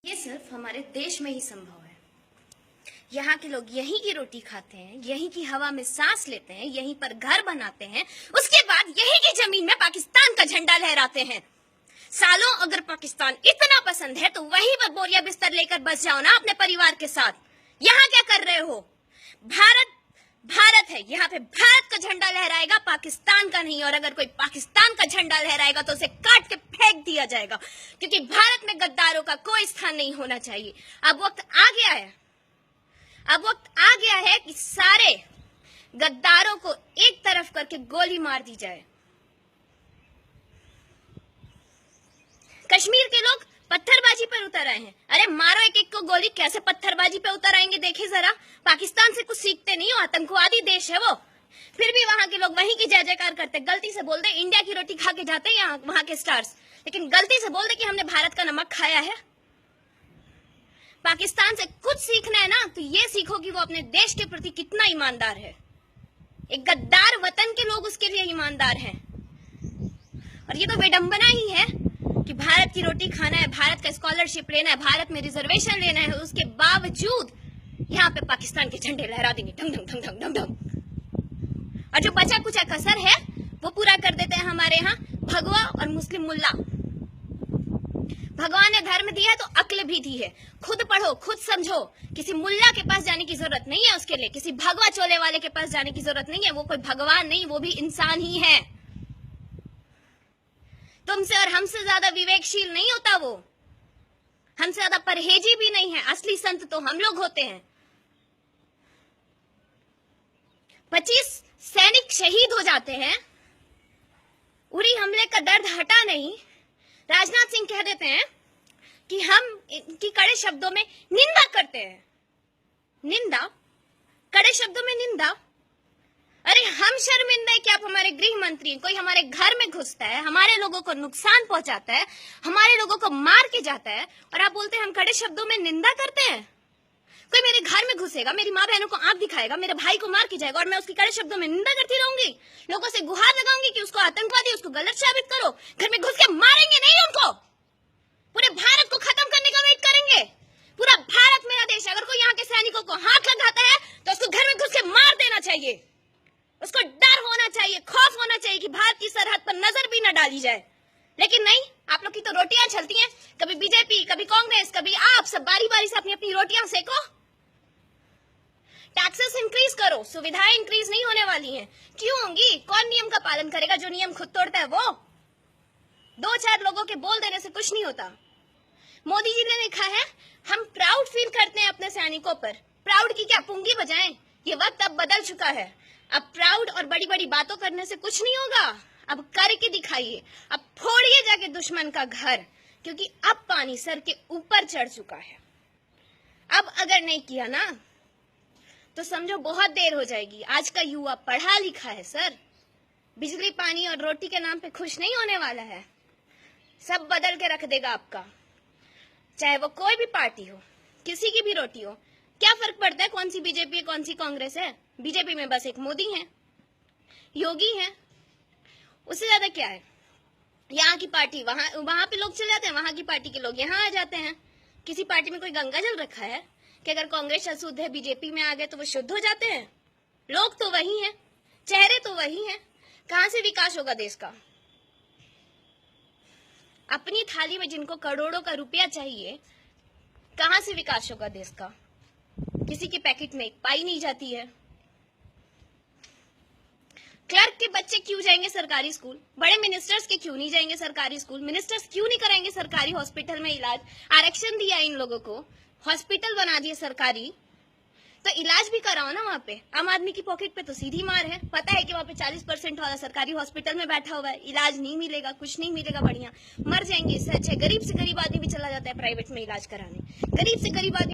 ये सिर्फ हमारे देश में ही संभव है। यहाँ के लोग यहीं की रोटी खाते हैं, यहीं की हवा में सांस लेते हैं, यहीं पर घर बनाते हैं, उसके बाद यहीं की जमीन में पाकिस्तान का झंडा लहराते हैं। सालों अगर पाकिस्तान इतना पसंद है तो वहीं पर बोरिया बिस्तर लेकर बस जाओ ना अपने परिवार के साथ। यहाँ क्या कर रहे हो? भारत है, यहाँ पे भारत का झंडा लहराएगा, पाकिस्तान का नहीं। और अगर कोई पाकिस्तान का झंडा लहराएगा तो उसे काट के फेंक दिया जाएगा, क्योंकि भारत में गद्दारों का कोई स्थान नहीं होना चाहिए। अब वक्त आ गया है कि सारे गद्दारों को एक तरफ करके गोली मार दी जाए। कश्मीर के लोग पत्थरबाजी पर उतर आए हैं। अरे मारो एक एक को गोली, कैसे पत्थरबाजी पे उतर आएंगे देखिए जरा। पाकिस्तान से कुछ सीखते नहीं हो, आतंकवादी देश है वो। फिर भी वहां के लोग वहीं की जय जयकार करते। गलती से बोल दे इंडिया की रोटी खा के जाते हैं यहाँ वहां के स्टार्स, लेकिन गलती से बोल दे कि हमने भारत का नमक खाया है। पाकिस्तान से कुछ सीखना है ना तो ये सीखो कि वो अपने देश के प्रति कितना ईमानदार है। एक गद्दार वतन के लोग उसके लिए ईमानदार हैं। और ये तो विडंबना ही है कि भारत की रोटी खाना है, भारत का स्कॉलरशिप लेना है, भारत में रिजर्वेशन लेना है, उसके बावजूद यहाँ पे पाकिस्तान के झंडे लहरा देंगे ढंग ढंग ढंग ढंग ढंग ढंग। और जो बचा कुचा कसर है वो पूरा कर देते हैं हमारे यहाँ भगवा और मुस्लिम मुल्ला। भगवान ने धर्म दिया है तो अक्ल भी दी है। खुद पढ़ो, खुद समझो। किसी मुल्ला के पास जाने की जरूरत नहीं है उसके लिए, किसी भगवा चोले वाले के पास जाने की जरूरत नहीं है। वो कोई भगवान नहीं, वो भी इंसान ही है। तुमसे और हमसे ज्यादा विवेकशील नहीं होता वो, हमसे ज्यादा परहेजी भी नहीं है। असली संत तो हम लोग होते हैं। 25 सैनिक शहीद हो जाते हैं, उरी हमले का दर्द हटा नहीं। राजनाथ सिंह कह देते हैं कि हम इनकी कड़े शब्दों में निंदा करते हैं। निंदा, कड़े शब्दों में निंदा। अरे हम शर्मिंदा है कि आप हमारे गृह मंत्री, कोई हमारे घर में घुसता है, हमारे लोगों को नुकसान पहुंचाता है, हमारे लोगों को मार के जाता है, और आप बोलते हैं हम कड़े शब्दों में निंदा करते हैं। कोई मेरे घर में घुसेगा, मेरी माँ बहनों को आंख दिखाएगा, मेरे भाई को मार के जाएगा, और मैं उसकी कड़े शब्दों में निंदा करती रहूंगी। लोगों से गुहार लगाऊंगी कि उसको आतंकवादी, उसको गलत साबित करो। घर में घुस के मारेंगे नहीं उनको, पूरे भारत को खत्म करने का वेट करेंगे। पूरा भारत मेरा देश है। अगर कोई यहाँ के सैनिकों को हाथ लगाता है तो उसको घर में घुस के मार देना चाहिए। उसको डर होना चाहिए, खौफ होना चाहिए कि भारत की सरहद पर नजर भी न डाली जाए। लेकिन नहीं, आप लोग की तो रोटियां चलती हैं, कभी बीजेपी, कभी कांग्रेस, कभी आप, सब बारी बारी से अपनी अपनी रोटियां सेको। टैक्सेस इंक्रीज करो, सुविधाएं इंक्रीज नहीं होने वाली हैं। क्यों होंगी? कौन नियम का पालन करेगा? जो नियम खुद तोड़ता है वो। 2-4 लोगों के बोल देने से कुछ नहीं होता। मोदी जी ने लिखा है हम प्राउड फील करते हैं अपने सैनिकों पर। प्राउड की क्या पुंगी बजाएं? ये वक्त अब बदल चुका है। अब प्राउड और बड़ी बड़ी बातों करने से कुछ नहीं होगा। अब करके दिखाइए, अब फोड़िए जाके दुश्मन का घर, क्योंकि अब पानी सर के ऊपर चढ़ चुका है। अब अगर नहीं किया ना तो समझो बहुत देर हो जाएगी। आज का युवा पढ़ा लिखा है सर, बिजली, पानी और रोटी के नाम पे खुश नहीं होने वाला है। सब बदल के रख देगा आपका, चाहे वो कोई भी पार्टी हो, किसी की भी रोटी हो। क्या फर्क पड़ता है कौन सी बीजेपी है, कौन सी कांग्रेस है? बीजेपी में बस एक मोदी है, योगी है, उससे ज्यादा क्या है? यहाँ की पार्टी वहां पे लोग चले जाते हैं, वहां की पार्टी के लोग यहाँ आ जाते हैं। किसी पार्टी में कोई गंगा जल रखा है कि अगर कांग्रेस अशुद्ध है, बीजेपी में आ गए तो वो शुद्ध हो जाते हैं? लोग तो वही हैं, चेहरे तो वही हैं। कहां से विकास होगा देश का? अपनी थाली में जिनको करोड़ों का रुपया चाहिए, कहां से विकास होगा देश का? किसी के पैकेट में एक पाई नहीं जाती है। क्लर्क के बच्चे क्यों जाएंगे सरकारी स्कूल? बड़े मिनिस्टर्स के क्यों नहीं जाएंगे सरकारी स्कूल? मिनिस्टर्स क्यों नहीं कराएंगे सरकारी हॉस्पिटल में इलाज? आरक्षण दिया इन लोगों को, हॉस्पिटल बना दिए सरकारी, तो इलाज भी कराओ ना वहां पे। आम आदमी की पॉकेट पे तो सीधी मार है। पता है कि वहां पे 40% वाला सरकारी हॉस्पिटल में बैठा हुआ है, इलाज नहीं मिलेगा, कुछ नहीं मिलेगा, बढ़िया मर जाएंगे। इससे अच्छा गरीब से गरीब आदमी भी चला जाता है प्राइवेट में इलाज कराने। गरीब से गरीब आदमी